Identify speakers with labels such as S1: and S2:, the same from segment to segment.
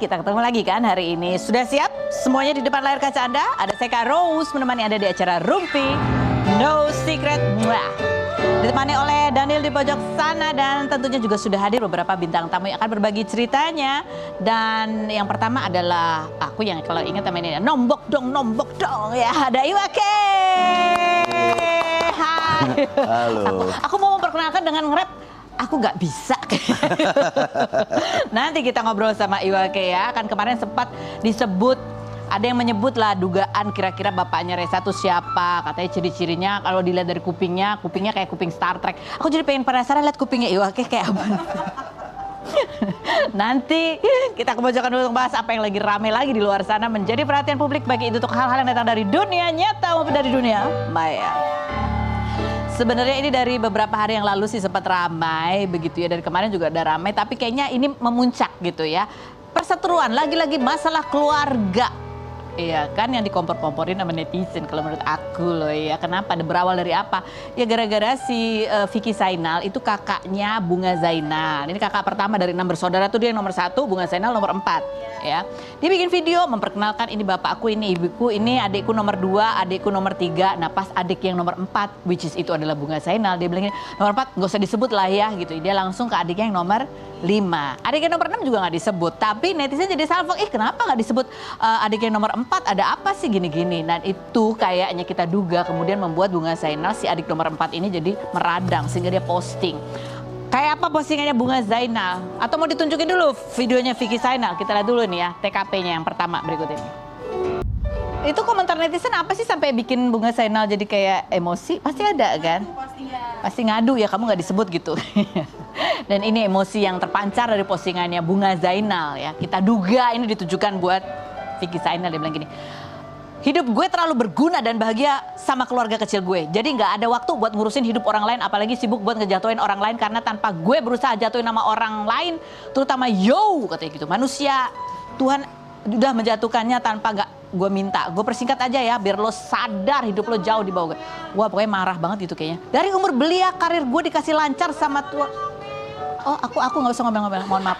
S1: kita ketemu lagi kan hari ini. Sudah siap? Semuanya di depan layar kaca Anda. Ada saya Kak Rose menemani Anda di acara Rumpi No Secret. Ditemani oleh Daniel di pojok sana dan tentunya juga sudah hadir beberapa bintang tamu yang akan berbagi ceritanya. Dan yang pertama adalah aku yang kalau ingat namanya nombok dong ya. Ada Iwake. Hai.
S2: Halo.
S1: Aku mau memperkenalkan dengan nge-rap. Aku nggak bisa. Nanti kita ngobrol sama Iwake ya. Kan kemarin sempat disebut, ada yang menyebut lah dugaan kira-kira bapaknya Reza tuh siapa. Katanya ciri-cirinya kalau dilihat dari kupingnya kayak kuping Star Trek. Aku jadi pengen penasaran lihat kupingnya Iwake kayak apa. Nanti kita kepojokan dulu untuk bahas apa yang lagi rame lagi di luar sana menjadi perhatian publik bagi itu untuk hal-hal yang datang dari dunia nyata maupun dari dunia maya. Sebenarnya ini dari beberapa hari yang lalu sih sempat ramai begitu ya. Dari kemarin juga udah ramai tapi kayaknya ini memuncak gitu ya. Perseteruan lagi-lagi masalah keluarga. Iya kan yang dikompor-komporin sama netizen kalau menurut aku loh ya. Kenapa? Berawal dari apa? Ya gara-gara si Vicky Zainal itu kakaknya Bunga Zainal. Ini kakak pertama dari 6 bersaudara tuh dia yang nomor 1, Bunga Zainal nomor 4 ya. Dia bikin video memperkenalkan ini bapakku, ini ibuku, ini adikku nomor 2, adikku nomor 3. Nah pas adik yang nomor 4 which is itu adalah Bunga Zainal, dia bilang nomor 4 nggak usah disebut lah ya gitu. Dia langsung ke adiknya yang nomor 5. Adik yang nomor 6 juga nggak disebut. Tapi netizen jadi salfok, kenapa nggak disebut adik yang nomor 4? Ada apa sih gini-gini? Dan itu kayaknya kita duga kemudian membuat Bunga Zainal si adik nomor 4 ini jadi meradang sehingga dia posting. Kayak apa postingannya Bunga Zainal? Atau mau ditunjukin dulu videonya Vicky Zainal? Kita lihat dulu nih ya TKP-nya yang pertama berikut ini. Itu komentar netizen apa sih sampai bikin Bunga Zainal jadi kayak emosi? Pasti ada kan? Pasti ngadu ya kamu nggak disebut gitu. Dan ini emosi yang terpancar dari postingannya Bunga Zainal ya. Kita duga ini ditujukan buat Vicky Zainal. Dia bilang gini, hidup gue terlalu berguna dan bahagia sama keluarga kecil gue. Jadi nggak ada waktu buat ngurusin hidup orang lain, apalagi sibuk buat ngejatuhin orang lain karena tanpa gue berusaha jatuhin nama orang lain, terutama katanya gitu. Manusia Tuhan udah menjatuhkannya tanpa nggak gue minta. Gue persingkat aja ya biar lo sadar hidup lo jauh di bawah gue. Wah pokoknya marah banget gitu kayaknya. Dari umur belia karir gue dikasih lancar sama Tuhan. Oh aku nggak usah ngomel-ngomel, mohon maaf.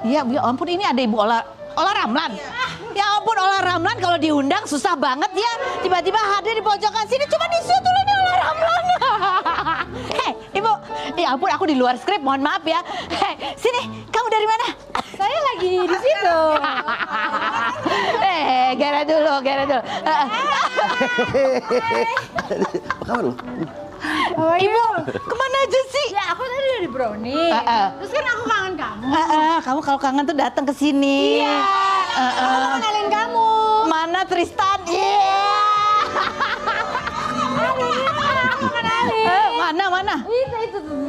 S1: Iya, ya ampun ini ada Ibu Ola Ramlan. Ya ampun Ola Ramlan kalau diundang susah banget ya. Tiba-tiba hadir di pojokan sini cuma disitu loh nih Ola Ramlan. Hei Ibu, ya ampun aku di luar skrip mohon maaf ya. Hei sini kamu dari mana?
S3: Saya lagi di situ.
S1: Gara dulu.
S2: Apa kabar lu?
S1: Ibu kemana aja sih?
S3: Ya aku tadi dari Brownie. Terus kan aku kangen kamu.
S1: Kamu kalau kangen tuh datang ke sini.
S3: Iya. Aku mau kenalin kamu.
S1: Mana Tristan? Iya.
S3: Aku kenalin.
S1: Mana?
S3: Itu tuh.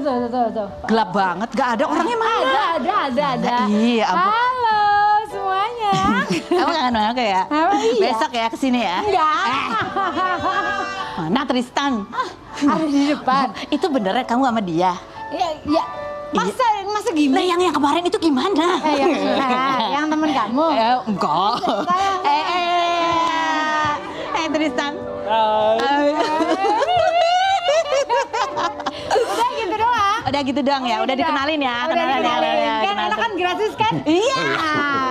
S1: Gelap banget, gak ada orangnya mana?
S3: Ada.
S1: Iya, ampun.
S3: Halo semuanya.
S1: Kamu kangen banget ya?
S3: Iya.
S1: Besok ya kesini ya?
S3: Enggak.
S1: Mana Tristan?
S3: Ada di depan.
S1: Itu beneran kamu sama dia?
S3: Ya. Masa gini?
S1: Nah yang kemarin itu gimana?
S3: Yang temen kamu.
S1: Enggak. Tristan.
S3: Udah gitu doang.
S1: Udah gitu doang ya? Udah dikenalin ya? Kenalan ya?
S3: Kan enak kan gratis kan?
S1: Iya.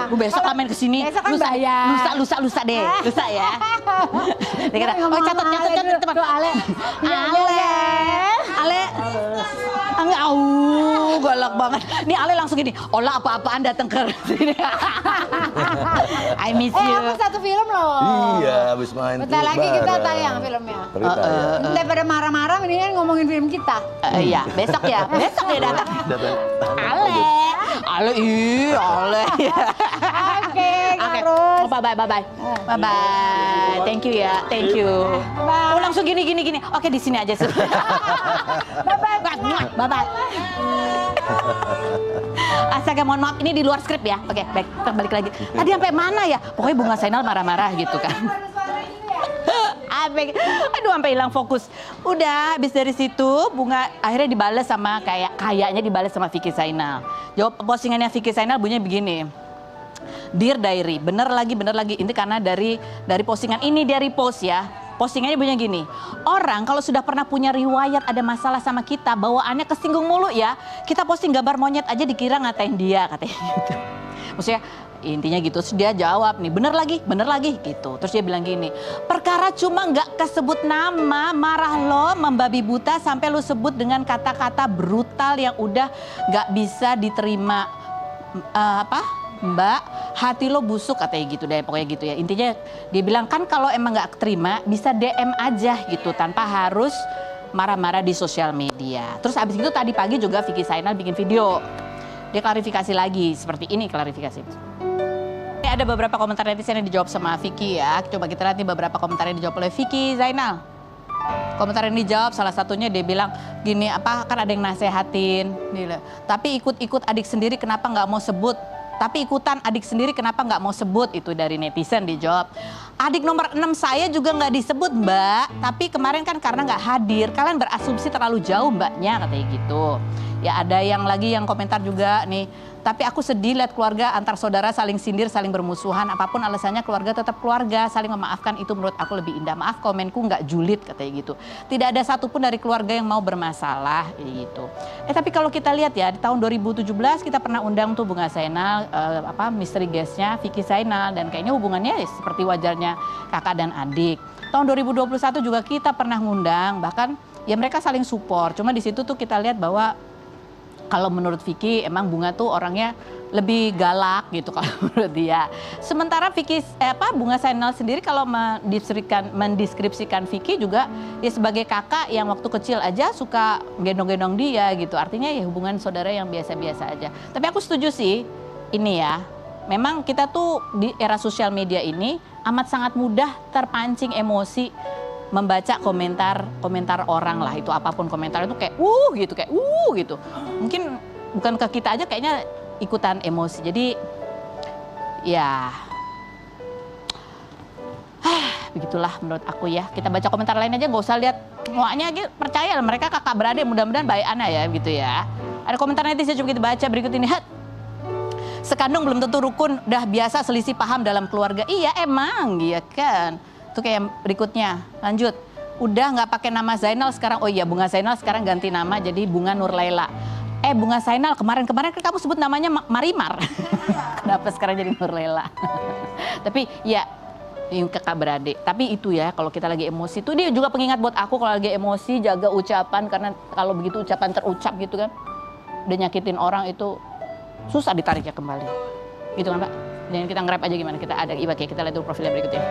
S1: Gue besok main kesini.
S3: Besok kan bayar.
S1: Lusa deh. Lusa ya. Oh catat teman. Ale. Galak banget. Nih Ale langsung gini. Olah apa-apaan datang ke sini. I miss you.
S3: Aku satu film loh.
S2: Iya, habis main.
S3: Bentar lagi kita tayang filmnya. Daripada marah-marah mendingan ngomongin film kita.
S1: Iya, besok ya. Besok ya datang. Ale.
S3: Oke, harus.
S1: Bye. Thank you ya. Oh langsung gini. Oke di sini aja. Bye. Astaga mohon maaf ini di luar skrip ya. Oke, baik. Kita balik lagi. Tadi sampai mana ya? Pokoknya Bunga Zainal marah-marah gitu kan. Aduh sampai hilang fokus. Udah habis dari situ Bunga akhirnya dibales sama kayaknya dibales sama Vicky Zainal. Jawab postingannya Vicky Zainal bunyinya begini. Dear Diary, bener lagi. Ini karena dari postingan ini dia repost ya. Postingannya bunyinya gini, orang kalau sudah pernah punya riwayat ada masalah sama kita, bawaannya kesinggung mulu ya, kita posting gambar monyet aja dikira ngatain dia, katanya gitu. Maksudnya intinya gitu, terus dia jawab nih, bener lagi gitu. Terus dia bilang gini, perkara cuma nggak kesebut nama, marah lo membabi buta sampai lo sebut dengan kata-kata brutal yang udah nggak bisa diterima. Mbak, hati lo busuk, katanya gitu deh, pokoknya gitu ya. Intinya dia bilang kan kalau emang nggak terima bisa DM aja gitu tanpa harus marah-marah di sosial media. Terus abis itu tadi pagi juga Vicky Zainal bikin video, dia klarifikasi lagi seperti ini klarifikasi. Ini ada beberapa komentar netizen yang dijawab sama Vicky ya. Coba kita lihat nih beberapa komentar yang dijawab oleh Vicky Zainal. Komentar yang dijawab salah satunya dia bilang gini, apa kan ada yang nasehatin, tapi ikut-ikut adik sendiri kenapa nggak mau sebut? Tapi ikutan adik sendiri kenapa nggak mau sebut? Itu dari netizen dijawab. Adik nomor 6 saya juga nggak disebut mbak. Tapi kemarin kan karena nggak hadir. Kalian berasumsi terlalu jauh mbaknya, katanya gitu. Ya ada yang lagi yang komentar juga nih. Tapi aku sedih lihat keluarga antar saudara saling sindir, saling bermusuhan. Apapun alasannya keluarga tetap keluarga. Saling memaafkan itu menurut aku lebih indah. Maaf komenku nggak julid, katanya gitu. Tidak ada satupun dari keluarga yang mau bermasalah gitu. Tapi kalau kita lihat ya di tahun 2017 kita pernah undang tuh Bunga Zainal, misteri guestnya Vicky Zainal. Dan kayaknya hubungannya seperti wajarnya kakak dan adik. Tahun 2021 juga kita pernah ngundang. Bahkan ya mereka saling support. Cuma di situ tuh kita lihat bahwa kalau menurut Vicky emang Bunga tuh orangnya lebih galak gitu kalau menurut dia. Sementara Bunga Zainal sendiri kalau mendeskripsikan Vicky juga ya sebagai kakak yang waktu kecil aja suka gendong-gendong dia gitu. Artinya ya hubungan saudara yang biasa-biasa aja. Tapi aku setuju sih ini ya. Memang kita tuh di era sosial media ini amat sangat mudah terpancing emosi membaca komentar orang lah, itu apapun komentar itu kayak gitu. Mungkin bukan ke kita aja kayaknya ikutan emosi. Jadi ya begitulah menurut aku ya. Kita baca komentar lain aja, nggak usah lihat muaknya gitu. Percaya mereka kakak beradik, mudah-mudahan baik anak ya gitu ya. Ada komentar netizen coba kita baca berikut ini. Sekandung belum tentu rukun, udah biasa selisih paham dalam keluarga. Iya emang, iya kan. Itu kayak berikutnya, lanjut. Udah nggak pakai nama Zainal sekarang, oh iya Bunga Zainal sekarang ganti nama jadi Bunga Nurlaila. Bunga Zainal kemarin-kemarin kan kamu sebut namanya Marimar. Kenapa sekarang jadi Nurlaila? Tapi ya ini kakak beradik. Tapi itu ya kalau kita lagi emosi itu dia juga pengingat buat aku kalau lagi emosi jaga ucapan. Karena kalau begitu ucapan terucap gitu kan, udah nyakitin orang itu susah ditariknya kembali. Gitu kan Pak? Dan kita nge-rap aja gimana, kita ada Iwake, kita lihat dulu profilnya berikutnya.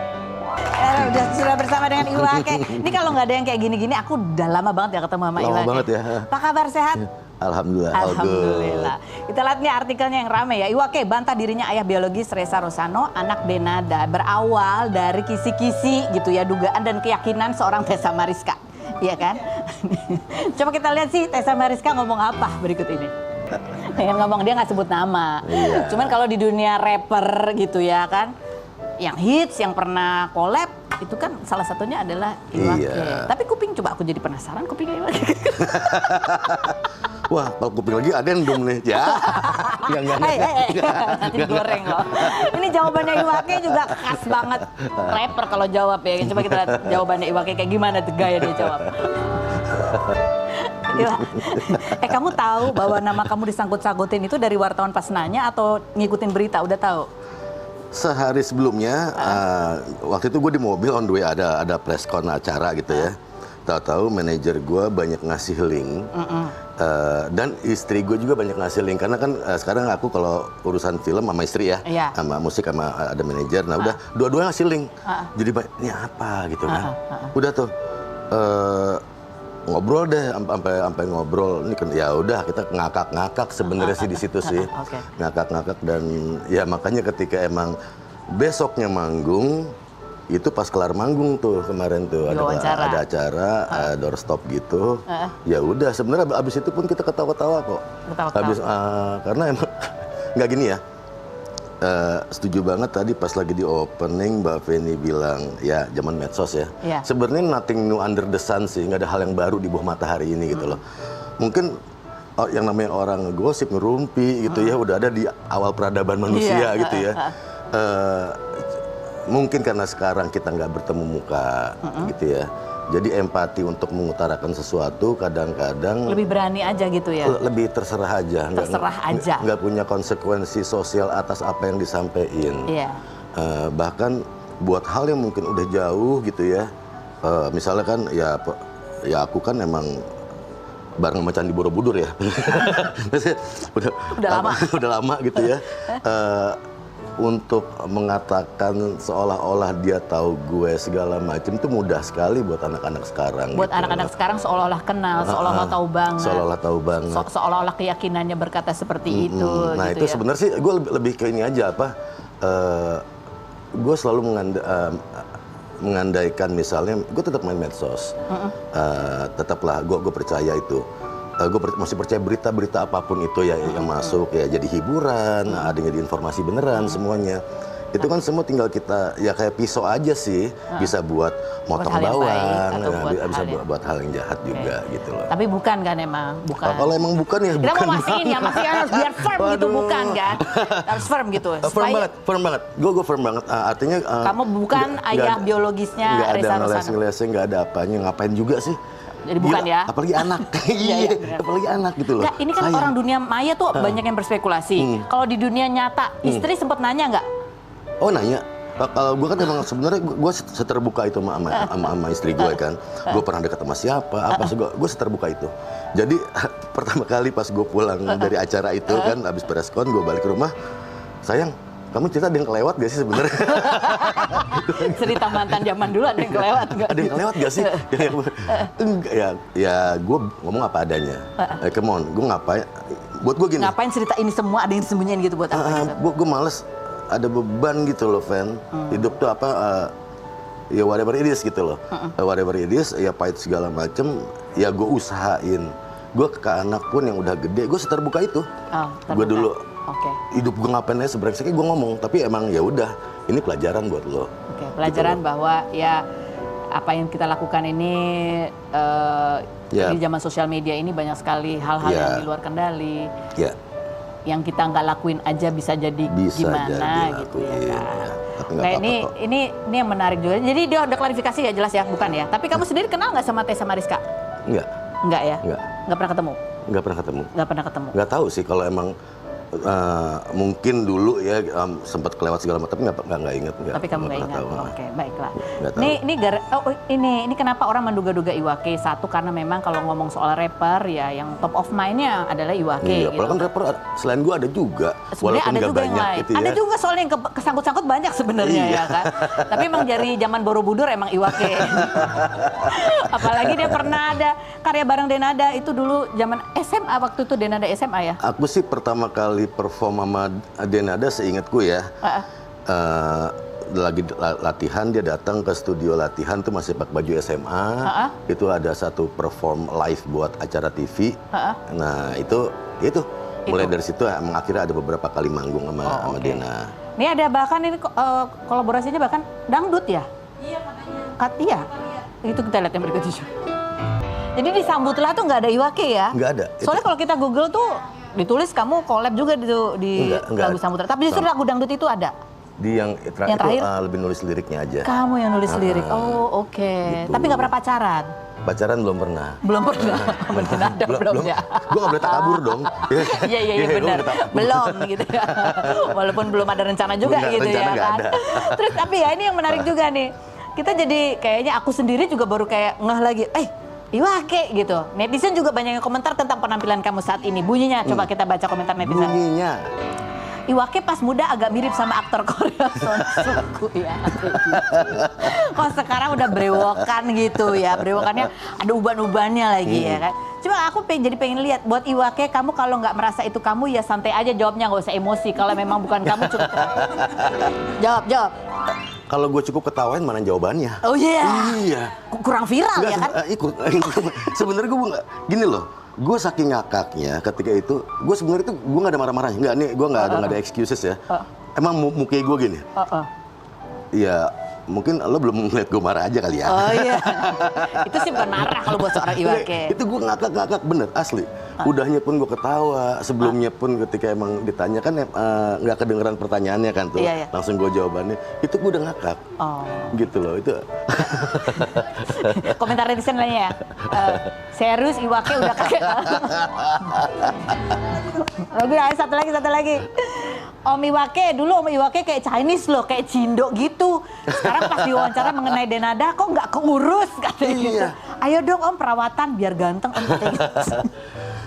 S1: Sudah bersama dengan Iwake. Ini kalau nggak ada yang kayak gini-gini, aku udah lama banget ya ketemu sama Iwake.
S2: Lama banget ya.
S1: Apa kabar, sehat?
S2: Alhamdulillah.
S1: Alhamdulillah. Kita lihat nih artikelnya yang rame ya. Iwake bantah dirinya ayah biologis Reza Rosano, anak Denada. Berawal dari kisi-kisi gitu ya, dugaan dan keyakinan seorang Tessa Mariska. Iya kan? Coba kita lihat sih Tessa Mariska ngomong apa berikut ini. Pengen ngomong, dia nggak sebut nama. Iya. Cuman kalau di dunia rapper gitu ya kan, yang hits, yang pernah collab, itu kan salah satunya adalah Iwake. Iya. Tapi kuping, coba aku jadi penasaran kupingnya Iwake.
S2: Wah, kalau kuping lagi ada yang dong nih. Ya.
S1: Nanti goreng loh. Ini jawabannya Iwake juga khas banget. Rapper kalau jawab ya. Coba kita lihat jawabannya Iwake kayak gimana tuh gaya dia jawab. Kamu tahu bahwa nama kamu disangkut-sangkutin itu dari wartawan pas nanya atau ngikutin berita? Udah tahu?
S2: Sehari sebelumnya, waktu itu gue di mobil on the way ada press con acara gitu ya. Tahu-tahu manajer gue banyak ngasih link. Dan istri gue juga banyak ngasih link. Karena kan sekarang aku kalau urusan film sama istri ya. Sama musik sama ada manajer. Nah udah dua-duanya ngasih link. Jadi ini apa gitu kan. Udah tuh. Ngobrol deh sampai ngobrol ini kan ya udah kita ngakak sebenarnya sih di situ sih. Ngakak dan ya makanya ketika emang besoknya manggung itu pas kelar manggung tuh kemarin tuh ada acara doorstop gitu. Ya udah sebenarnya abis itu pun kita ketawa-ketawa kok. Karena emang nggak gini ya. Setuju banget tadi pas lagi di opening Mbak Feni bilang ya zaman medsos ya. Sebenarnya nothing new under the sun sih, nggak ada hal yang baru di bawah matahari ini gitu loh. Mungkin yang namanya orang gosip ngerumpi gitu ya udah ada di awal peradaban manusia gitu ya. mungkin karena sekarang kita nggak bertemu muka gitu ya. Jadi empati untuk mengutarakan sesuatu kadang-kadang
S1: Lebih berani aja gitu ya.
S2: lebih terserah aja.
S1: Terserah aja.
S2: Nggak punya konsekuensi sosial atas apa yang disampaikan.
S1: Iya.
S2: Bahkan buat hal yang mungkin udah jauh gitu ya. Misalnya kan ya aku kan emang bareng sama Candi Borobudur ya. Maksudnya udah lama gitu ya. Untuk mengatakan seolah-olah dia tahu gue segala macam itu mudah sekali buat anak-anak sekarang.
S1: Buat
S2: gitu.
S1: anak-anak sekarang seolah-olah kenal, seolah-olah tahu banget.
S2: Seolah-olah tahu banget.
S1: Seolah-olah keyakinannya berkata seperti itu.
S2: Nah
S1: gitu
S2: itu
S1: ya.
S2: sebenarnya sih gue lebih ke ini aja apa. Gue selalu mengandaikan misalnya gue tetap main medsos. Tetaplah gue percaya itu. Gue masih percaya berita-berita apapun itu ya yang masuk ya jadi hiburan, ada yang jadi informasi beneran semuanya. Itu kan semua tinggal kita ya kayak pisau aja sih, bisa buat motong
S1: hal yang baik
S2: bawang,
S1: atau
S2: ya, bisa
S1: hal
S2: buat hal yang jahat juga gitu loh.
S1: Tapi bukan kan emang, bukan.
S2: Kalau emang bukan ya
S1: Kita
S2: bukan.
S1: mau mastiin ya, masih harus biar firm gitu,
S2: Waduh.
S1: bukan kan? Harus firm gitu.
S2: Firm banget. Gue firm banget. Artinya
S1: Kamu bukan ayah biologisnya
S2: nggak ada
S1: Reza Rosana.
S2: ngelesing-ngelesing, nggak ada apanya. Ngapain juga sih?
S1: Jadi bukan ya?
S2: Apalagi anak.
S1: Iya,
S2: Apalagi anak gitu loh.
S1: Nggak, ini kan
S2: Sayang.
S1: orang dunia maya tuh banyak yang berspekulasi. Kalau di dunia nyata, istri sempat nanya nggak?
S2: Oh nanya. Kalau gue kan emang sebenarnya gue seterbuka itu sama istri gue kan. Gue pernah dekat sama siapa, apa sih gue seterbuka itu. Jadi pertama kali pas gue pulang dari acara itu kan, abis preskon gue balik ke rumah, sayang, kamu cerita ada yang kelewat gak sih sebenarnya?
S1: Cerita mantan zaman dulu ada yang kelewat nggak?
S2: Ada yang kelewat gak sih? Enggak ya gue ngomong apa adanya. Come on, gue ngapain? Buat gue gini.
S1: Ngapain cerita ini semua ada yang disembunyiin gitu buat apa? Gitu?
S2: Gue males ada beban gitu loh, Fan. Hidup tuh apa? Ya whatever it is gitu loh. Whatever it is, ya pahit segala macem. Ya gue usahain. Gue ke anak pun yang udah gede, gue seterbuka itu. Gue dulu. Hidup gue ngapain aja sebrengsek gue ngomong, tapi emang ya udah ini pelajaran buat lo.
S1: Pelajaran gitu bahwa ya apa yang kita lakukan ini di zaman sosial media ini banyak sekali hal-hal yang di luar kendali. Yang kita nggak lakuin aja bisa jadi gimana gitu ya kan. Nah ini yang menarik juga. Jadi dia udah klarifikasi ya jelas ya, bukan ya. Tapi kamu sendiri kenal nggak sama Tessa Mariska? Enggak ya? Nggak pernah ketemu? Nggak pernah ketemu.
S2: Nggak tahu sih kalau emang mungkin dulu ya sempat kelewat segala macam, tapi nggak ingat.
S1: Tapi kamu nggak ingat. Oke, baiklah.
S2: Tahu.
S1: Ini kenapa orang menduga-duga Iwake? Satu karena memang kalau ngomong soal rapper ya yang top of mind-nya adalah Iwake.
S2: Iya,
S1: gitu.
S2: kan rapper selain gua ada juga.
S1: Sebenarnya ada juga yang lain.
S2: Gitu ya.
S1: Ada juga soalnya yang kesangkut-sangkut banyak sebenarnya ya kan. Tapi emang dari zaman Borobudur emang Iwake. Apalagi dia pernah ada karya bareng Denada itu dulu zaman SMA, waktu itu Denada SMA ya.
S2: Aku sih pertama kali perform sama Denada seingatku ya. Lagi latihan, dia datang ke studio latihan tuh masih pakai baju SMA. Itu ada satu perform live buat acara TV. Nah itu mulai dari situ emang akhirnya ada beberapa kali manggung sama Dena.
S1: Ini ada bahkan ini kolaborasinya bahkan dangdut ya? Iya katanya. Iya. Itu kita lihat yang berikut itu. Jadi di Sambutlah tuh nggak ada Iwake ya?
S2: Nggak ada.
S1: Soalnya kalau kita Google tuh ditulis kamu collab juga di lagu Sambutlah. Tapi justru lagu dangdut itu ada?
S2: Di yang terakhir lebih nulis liriknya aja.
S1: Kamu yang nulis lirik? Oh oke.
S2: Gitu.
S1: Tapi nggak pernah pacaran?
S2: Pacaran belum pernah.
S1: Belum pernah? belum ya?
S2: Gue nggak boleh tak kabur dong.
S1: Iya benar. Belum gitu ya. Walaupun belum ada rencana juga gitu ya kan. Terus tapi ya ini yang menarik juga nih. Kita jadi kayaknya aku sendiri juga baru kayak ngeh lagi. Iwake gitu. Netizen juga banyak yang komentar tentang penampilan kamu saat ini. Bunyinya coba kita baca komentar netizen.
S2: Bunyinya.
S1: Iwake pas muda agak mirip sama aktor Korea Son Suk ya. Kok sekarang udah brewokan gitu ya. Brewokannya ada uban-ubannya lagi ya kan. Cuma aku jadi pengen lihat buat Iwake, kamu kalau nggak merasa itu kamu ya santai aja jawabnya, nggak usah emosi. Kalau memang bukan kamu cukup. Jawab.
S2: Kalau gue cukup ketawain mana jawabannya?
S1: Oh iya.
S2: Iya.
S1: Kurang viral ya kan?
S2: Sebenarnya gue nggak gini loh. Gue saking ngakaknya ketika itu, gue sebenarnya itu gue nggak ada marah-marahnya. Nggak nih, gue nggak ada excuses ya. Emang muka gue gini. Iya, mungkin lo belum ngeliat gue marah aja kali ya.
S1: Oh iya. Itu sih bukan marah kalau buat seorang Iwake.
S2: Itu gue ngakak bener, asli. Udahnya pun gue ketawa, sebelumnya pun ketika emang ditanya kan nggak kedengeran pertanyaannya kan tuh.
S1: Iya.
S2: Langsung gue jawabannya, itu gue udah ngakak.
S1: Oh.
S2: Gitu loh, itu.
S1: Komentar netizen lainnya ya. Serius Iwake udah kakek. Satu lagi. Om Iwake, dulu Om Iwake kayak Chinese loh, kayak Cindo gitu. Sekarang pas diwawancara mengenai Denada, kok nggak keurus katanya gitu. Ayo dong Om perawatan biar ganteng Om katanya gitu.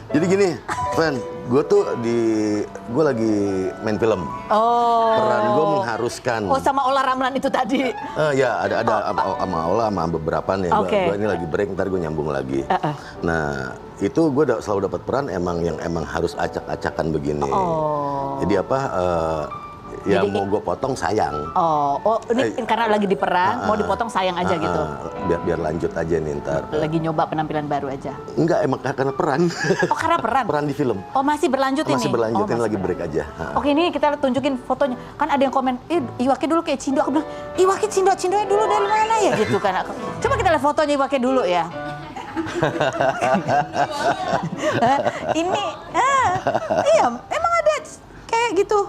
S2: Jadi gini, Fen, gue lagi main film.
S1: Oh.
S2: Peran gue mengharuskan.
S1: Oh sama Ola Ramlan itu tadi.
S2: Ya ada sama Ola sama beberapa nih.
S1: Okay.
S2: Gue ini lagi break, ntar gue nyambung lagi. Nah itu gue selalu dapat peran yang emang harus acak-acakan begini.
S1: Oh.
S2: Jadi ya jadi, mau gue potong sayang.
S1: Ini karena lagi diperan, mau dipotong sayang aja gitu.
S2: Biar lanjut aja nih ntar.
S1: Lagi nyoba penampilan baru aja.
S2: Enggak, emang karena peran.
S1: Oh karena peran?
S2: Peran di film.
S1: Oh masih berlanjut ini?
S2: Masih berlanjut, ini lagi break aja.
S1: Oke, ini kita tunjukin fotonya. Kan ada yang komen, Iwake dulu kayak Cindo. Aku bilang, Iwake Cindonya dulu dari mana ya gitu kan. Coba kita lihat fotonya Iwake dulu ya. Ini, iya emang ada kayak gitu.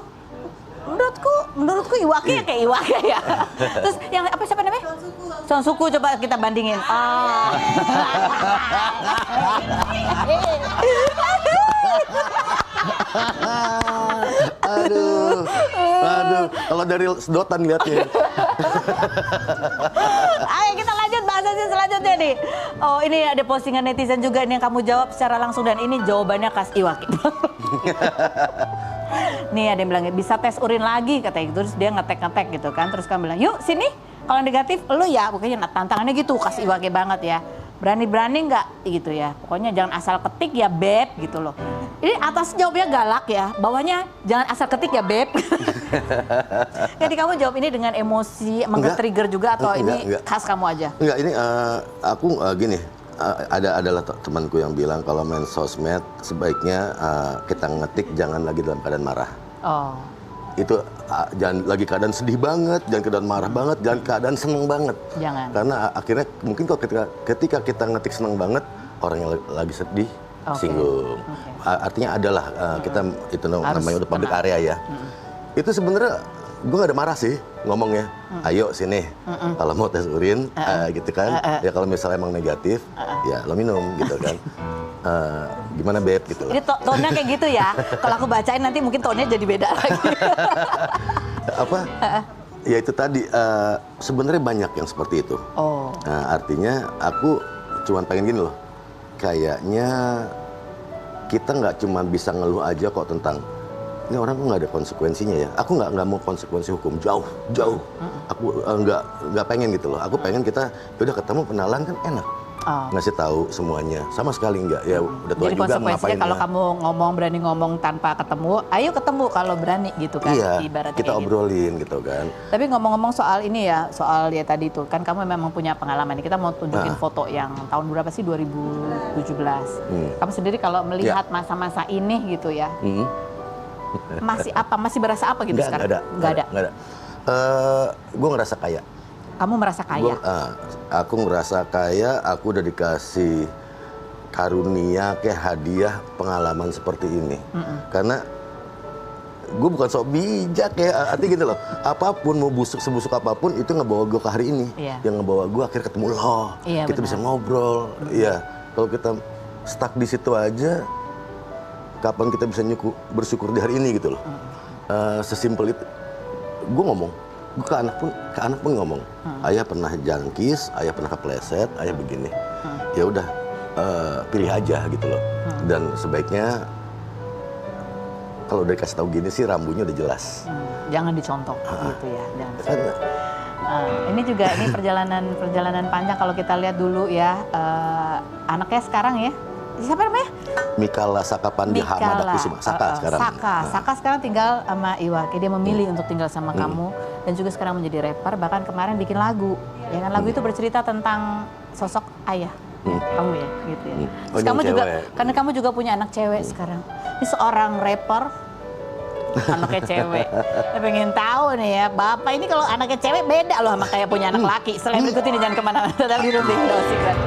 S1: Menurutku Iwake ya kayak Iwake ya. Terus yang siapa namanya? Son Suku coba kita bandingin.
S2: Aduh, kalau dari sedotan lihatnya.
S1: Ayo kita lanjut bahasanya selanjutnya nih. Oh ini ada postingan netizen juga nih yang kamu jawab secara langsung dan ini jawabannya khas Iwake. Nih ada yang bilang bisa tes urin lagi katanya gitu, terus dia ngetek gitu kan, terus kamu bilang yuk sini kalau negatif lu ya, pokoknya tantangannya gitu khas Iwake banget ya, berani nggak gitu ya, pokoknya jangan asal ketik ya beb gitu loh. Ini atas jawabnya galak ya, bawahnya jangan asal ketik ya beb. Jadi kamu jawab ini dengan emosi, meng-trigger juga atau enggak. Khas kamu aja?
S2: Enggak, ini aku gini. Adalah temanku yang bilang kalau main sosmed sebaiknya kita ngetik jangan lagi dalam keadaan marah.
S1: Oh.
S2: Itu jangan lagi keadaan sedih banget, jangan keadaan marah banget, jangan keadaan seneng banget.
S1: Jangan.
S2: Karena akhirnya mungkin kalau ketika kita ngetik seneng banget, orang yang lagi sedih singgung. Artinya adalah kita itu namanya udah public area ya. Itu sebenarnya gue gak ada marah sih ngomongnya, ayo sini kalau mau tes urin gitu kan, ya kalau misalnya emang negatif ya lo minum gitu kan. Gimana beb gitu.
S1: Ini tone-nya kayak gitu ya, kalau aku bacain nanti mungkin tone-nya jadi beda lagi.
S2: Ya itu tadi sebenarnya banyak yang seperti itu. Artinya aku cuman pengen gini loh, kayaknya kita nggak cuma bisa ngeluh aja kok tentang ini orang kok nggak ada konsekuensinya ya. Aku nggak mau konsekuensi hukum jauh. Aku nggak pengen gitu loh. Aku pengen kita udah ketemu kenalan kan enak. Ngasih tahu semuanya. Sama sekali nggak ya udah tua
S1: jadi
S2: juga ngapain. Jadi konsekuensinya
S1: kalau kamu berani ngomong tanpa ketemu, ayo ketemu kalau berani gitu kan.
S2: Iya,
S1: ibaratnya
S2: kita obrolin gitu kan.
S1: Tapi ngomong-ngomong soal ini ya, soal ya tadi itu kan kamu memang punya pengalaman. Kita mau tunjukin foto yang tahun berapa sih 2017. Kamu sendiri kalau melihat masa-masa ini gitu ya. Masih berasa apa gitu sekarang? Nggak ada.
S2: Gue ngerasa kaya.
S1: Kamu merasa kaya?
S2: Aku ngerasa kaya, aku udah dikasih karunia kayak hadiah pengalaman seperti ini. Karena gue bukan sok bijak ya, artinya gitu loh. Apapun mau sebusuk apapun itu ngebawa gue ke hari ini. Yang ngebawa gue akhirnya ketemu lo. Kita bisa ngobrol. Iya. Kalau kita stuck di situ aja, kapan kita bisa bersyukur di hari ini gitu loh. Sesimpel itu. Gue ngomong, gue ke anak pun ngomong. Ayah pernah jangkis, ayah pernah kepleset, ayah begini. Ya udah, pilih aja gitu loh. Dan sebaiknya kalau udah dikasih tahu gini sih rambunya udah jelas.
S1: Jangan dicontoh gitu ya. Ini juga perjalanan panjang kalau kita lihat dulu ya. Anaknya sekarang ya. Siapa namanya?
S2: Mikala Sakapandi Hamada Kusuma. Saka
S1: sekarang tinggal sama Iwake. Dia memilih untuk tinggal sama kamu dan juga sekarang menjadi rapper. Bahkan kemarin bikin lagu. Ya kan lagu itu bercerita tentang sosok ayah kamu ya, gitu ya. Terus kamu juga, karena kamu juga punya anak cewek sekarang. Ini seorang rapper anaknya cewek. Saya pengen tahu nih ya, Bapak ini kalau anaknya cewek beda loh sama kayak punya anak laki. Selain berikut ini jangan kemana-mana, tetap di Room Indo Secret.